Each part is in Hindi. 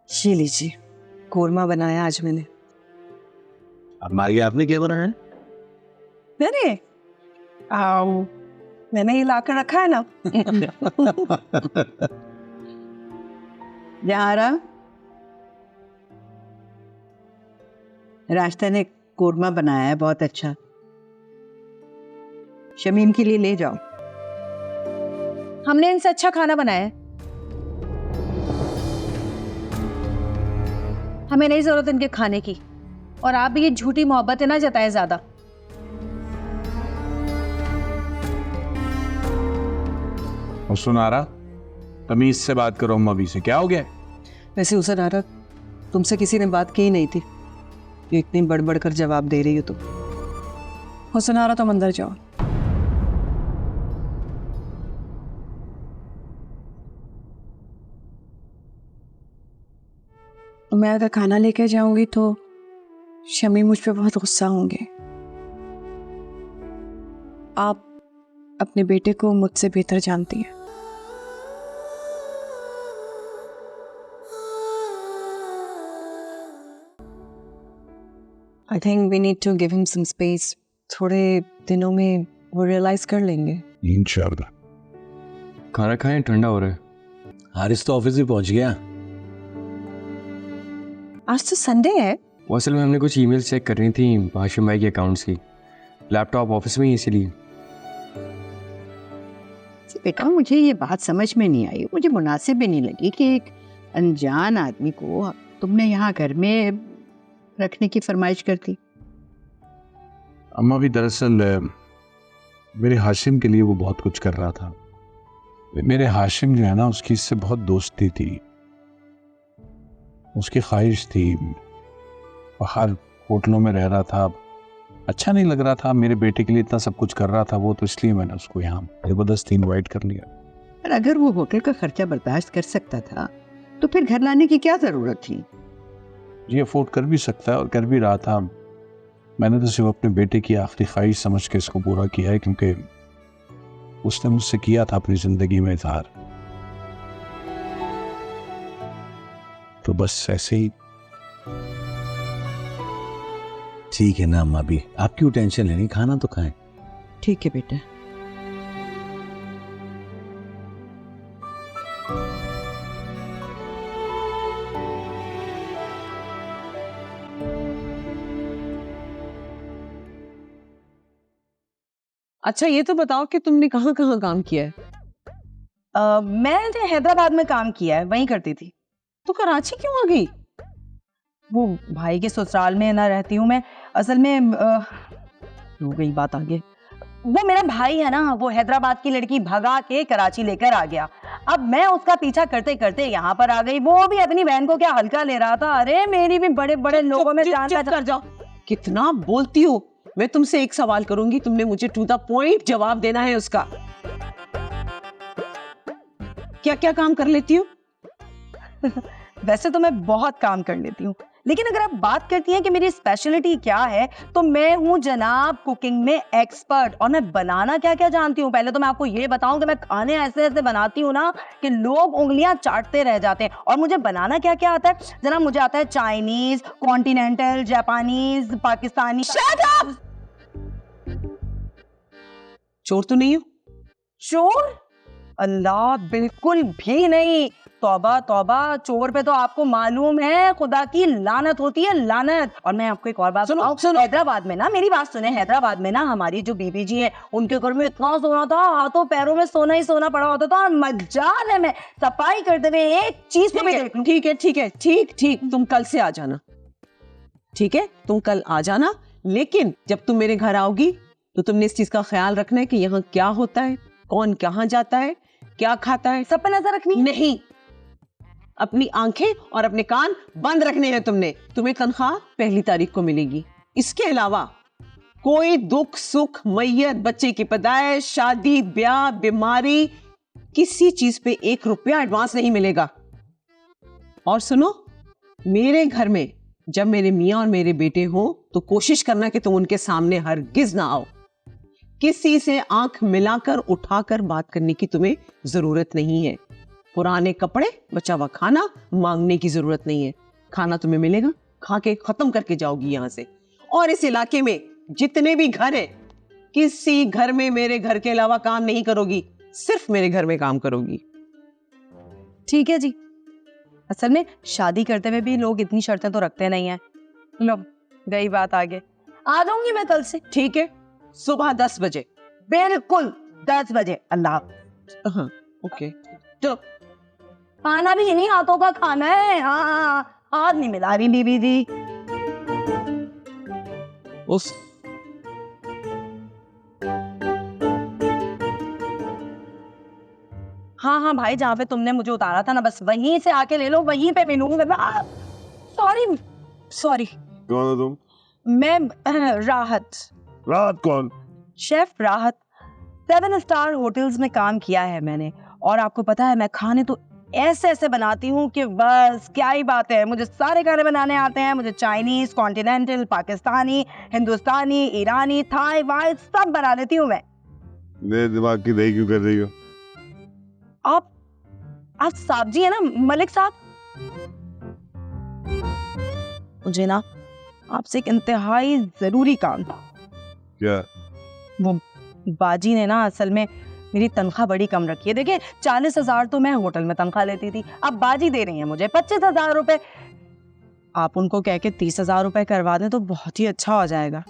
ये लीजिए, कोरमा बनाया आज मैंने। अब मारिए, आपने क्या बनाया है? मैंने ये लाकर रखा है ना। जहारा, रास्ता ने कोरमा बनाया है बहुत अच्छा, शमीम के लिए ले जाओ। हमने इनसे अच्छा खाना बनाया है, हमें नहीं जरूरत इनके खाने की। और आप भी ये झूठी मोहब्बत है ना जताए ज्यादा। और सुनारा, तमीज से बात करो अम्मा भी से, क्या हो गया? वैसे उसे नारा, तुमसे किसी ने बात की ही नहीं थी, ये इतनी बढ़ कर जवाब दे रही हो तुम। हुसनारा, तुम अंदर जाओ। मैं अगर खाना लेकर जाऊंगी तो शमी मुझ पे बहुत गुस्सा होंगे। आप अपने बेटे को मुझसे बेहतर जानती हैं। I think we need to give him some space. थोड़े दिनों में वो रियलाइज कर लेंगे। इंशाल्लाह। खाना खाएं, ठंडा हो रहा है। हारिस तो ऑफिस भी पहुंच गया। आज तो संडे है। वो असल में हमने कुछ ईमेल्स चेक करनी थी हाशिम भाई के अकाउंट्स की, लैपटॉप ऑफिस में ही इसीलिए। बेटा, मुझे ये बात समझ में नहीं आई, मुझे मुनासिब भी नहीं लगी कि एक अनजान आदमी को तुमने यहाँ घर में रखने की फरमाइश कर दी। अम्मा भी दरअसल मेरे हाशिम के लिए वो बहुत कुछ कर रहा था। मेरे हाशिम जो है ना, उसकी इससे बहुत दोस्ती थी, उसकी ख्वाहिश थी, बाहर होटलों में रह रहा था, अच्छा नहीं लग रहा था, मेरे बेटे के लिए इतना सब कुछ कर रहा था वो, तो इसलिए मैंने उसको यहाँ जबरदस्ती इनवाइट कर लिया। पर अगर वो होटल का खर्चा बर्दाश्त कर सकता था तो फिर घर लाने की क्या जरूरत थी? ये अफोर्ड कर भी सकता है और कर भी रहा था। मैंने तो सिर्फ अपने बेटे की आखिरी ख्वाहिश समझ के इसको पूरा किया है, क्योंकि उसने मुझसे किया था अपनी जिंदगी में इजहार। तो बस ऐसे ही। ठीक है ना अम्मा भी, आप क्यों टेंशन लेनी, खाना तो खाएं। ठीक है बेटा। अच्छा ये तो बताओ कि तुमने कहाँ कहाँ काम किया है? मैंने हैदराबाद में काम किया है, वहीं करती थी। तो कराची क्यों आ गई? वो भाई के ससुराल में ना रहती हूँ मैं, असल में हो गई बात आगे। वो मेरा भाई है ना, वो हैदराबाद की लड़की भगा के कराची लेकर आ गया। अब मैं उसका पीछा करते करते यहाँ पर आ गई। वो भी अपनी बहन को क्या हल्का ले रहा था। अरे मेरी भी बड़े बड़े लोगों में जान कर जाओ। कितना बोलती हो। मैं तुमसे एक सवाल करूंगी, तुमने मुझे टू द पॉइंट जवाब देना है उसका। क्या क्या काम कर लेती हो? वैसे तो मैं बहुत काम कर लेती हूँ, लेकिन अगर आप बात करती हैं कि मेरी स्पेशलिटी क्या है, तो मैं हूँ जनाब कुकिंग में एक्सपर्ट। और मैं बनाना क्या क्या जानती हूँ, पहले तो मैं आपको ये बताऊं कि मैं खाने ऐसे ऐसे बनाती हूँ ना कि लोग उंगलियां चाटते रह जाते हैं। और मुझे बनाना क्या क्या आता है जनाब, मुझे आता है Chinese, continental, Japanese, Pakistani. Shut up! चोर तो नहीं हो? चोर? अल्लाह, बिल्कुल भी नहीं। तौबा तौबा, चोर पे तो आपको मालूम है खुदा की लानत होती है, लानत। और मैं आपको एक और बात सुनो, हैदराबाद में ना, मेरी बात सुने, हैदराबाद में ना हमारी जो बीबी जी है, उनके घर में इतना सोना था, हाथों पैरों में सोना ही सोना पड़ा होता था। मजाल है, मैं सफाई करते हुए एक चीज को भी देख लूं। ठीक है ठीक है, ठीक, तुम कल से आ जाना। ठीक है, तुम कल आ जाना, लेकिन जब तुम मेरे घर आओगी तो तुमने इस चीज का ख्याल रखना है कि यहाँ क्या होता है, कौन कहाँ जाता है, क्या खाता है, सब पे नजर रखनी नहीं। अपनी आंखें और अपने कान बंद रखने हैं तुमने। तुम्हें तनख्वाह पहली तारीख को मिलेगी। इसके अलावा कोई दुख सुख, मैयत, बच्चे की पैदाइश, शादी ब्याह, बीमारी, किसी चीज पे 1 रुपया एडवांस नहीं मिलेगा। और सुनो, मेरे घर में जब मेरे मियाँ और मेरे बेटे हो तो कोशिश करना कि तुम उनके सामने हरगिज ना आओ। किसी से आंख मिलाकर उठाकर बात करने की तुम्हें जरूरत नहीं है। पुराने कपड़े, बचा हुआ खाना, मांगने की जरूरत नहीं है। खाना तुम्हें मिलेगा, खा के खत्म करके जाओगी यहाँ से। और इस इलाके में जितने भी घर हैं, किसी घर में मेरे घर के अलावा काम नहीं करोगी, सिर्फ मेरे घर में काम करोगी। ठीक है जी। असल में शादी करते हुए भी लोग इतनी शर्तें तो रखते नहीं हैं। लो, गई बात आगे। आ जाऊंगी मैं कल से। ठीक है, सुबह 10 बजे। बिल्कुल 10 बजे। अल्लाह। हाँ, ओके, चलो। खाना भी इन्हीं हाथों का खाना है। हाँ, हाथ नहीं मिला रही बीबी जी। उस हाँ हाँ भाई, जहाँ पे तुमने मुझे उतारा था ना, बस वहीं से आके ले लो, वहीं पे मिलूंगी। Sorry sorry. कौन हो तुम? मैं राहत। राहत कौन? शेफ राहत। 7 स्टार होटल्स में काम किया है मैंने, और आपको पता है मैं खाने तो ऐसे ऐसे बनाती हूँ कि बस क्या ही बात है। मुझे सारे खाने बनाने आते हैं। मुझे चाइनीज, कॉन्टिनेंटल, पाकिस्तानी, हिंदुस्तानी, ईरानी, थाई, वाई सब बना लेती हूँ मैं। मेरे दिमाग की दही क्यों कर रही हो? आप साहब जी है ना, मलिक साहब। मुझे ना आपसे एक इंतहाई जरूरी काम था। क्या? वो बाजी ने ना असल में मेरी तनख्वाह बड़ी कम रखी है। देखिए 40,000 तो मैं होटल में तनख्वाह लेती थी, अब बाजी दे रही है मुझे 25,000 रुपए। आप उनको कह के 30,000 रुपए करवा दें तो बहुत ही अच्छा हो जाएगा।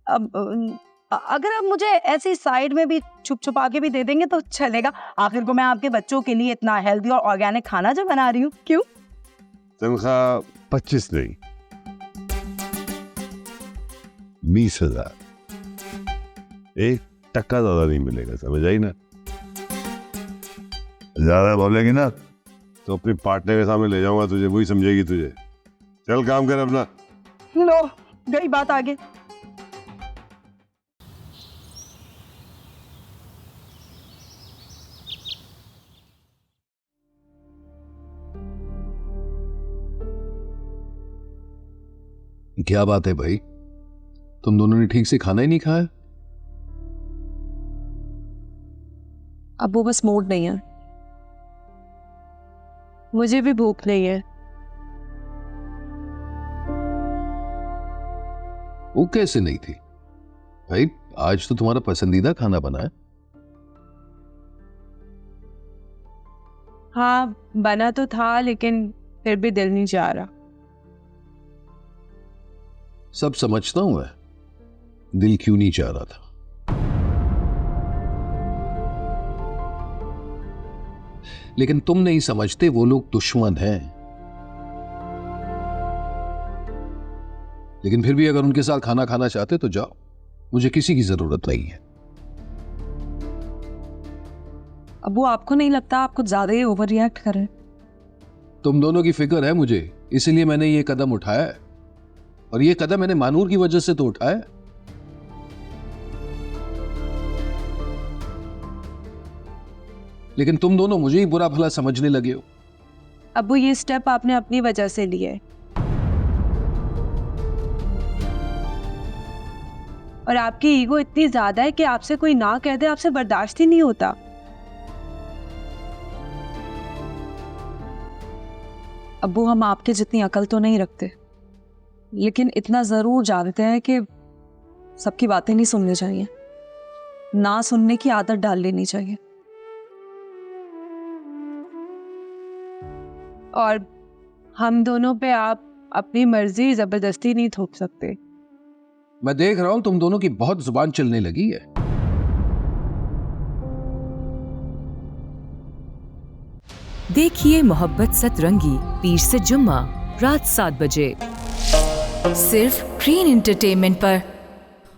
अब अगर आप मुझे ऐसी साइड में भी छुप छुपा के भी दे देंगे तो चलेगा। आखिर को मैं आपके बच्चों के लिए इतना हेल्दी और ऑर्गेनिक खाना जो बना रही हूँ। क्यों? तनख्वाह 25 नहीं, 20,000। 1 टक्का ज्यादा नहीं मिलेगा, समझ आई ना? ज्यादा बोलेगी ना तो अपने पार्टनर के सामने ले जाऊंगा तुझे, वही समझेगी तुझे। चल काम कर अपना। लो, गई बात आगे। क्या बात है भाई, तुम दोनों ने ठीक से खाना ही नहीं खाया? अब वो बस मूड नहीं है, मुझे भी भूख नहीं है। वो कैसे नहीं थी भाई, आज तो तुम्हारा पसंदीदा खाना बना है। हाँ बना तो था, लेकिन फिर भी दिल नहीं चाह रहा। सब समझता हूं मैं, दिल क्यों नहीं चाह रहा था। लेकिन तुम नहीं समझते, वो लोग दुश्मन हैं। लेकिन फिर भी अगर उनके साथ खाना खाना चाहते तो जाओ, मुझे किसी की जरूरत नहीं है। अब वो आपको नहीं लगता आप कुछ ज्यादा ही ओवर रिएक्ट कर रहे हैं? तुम दोनों की फिक्र है मुझे, इसलिए मैंने ये कदम उठाया है। और ये कदम मैंने मानूर की वजह से तो उठाया। लेकिन तुम दोनों मुझे ही बुरा भला समझने लगे हो। अब वो ये स्टेप आपने अपनी वजह से लिए है, और आपकी ईगो इतनी ज्यादा है कि आपसे कोई ना कह दे आपसे बर्दाश्त ही नहीं होता। अब्बू, हम आपके जितनी अकल तो नहीं रखते, लेकिन इतना जरूर जानते हैं कि सबकी बातें नहीं सुननी चाहिए, ना सुनने की आदत डाल लेनी चाहिए। और हम दोनों पे आप अपनी मर्जी जबरदस्ती नहीं थोप सकते। मैं देख रहा हूं तुम दोनों की बहुत जुबान चलने लगी है। देखिए मोहब्बत सतरंगी, पीर से जुम्मा रात 7 बजे, सिर्फ ग्रीन एंटरटेनमेंट पर।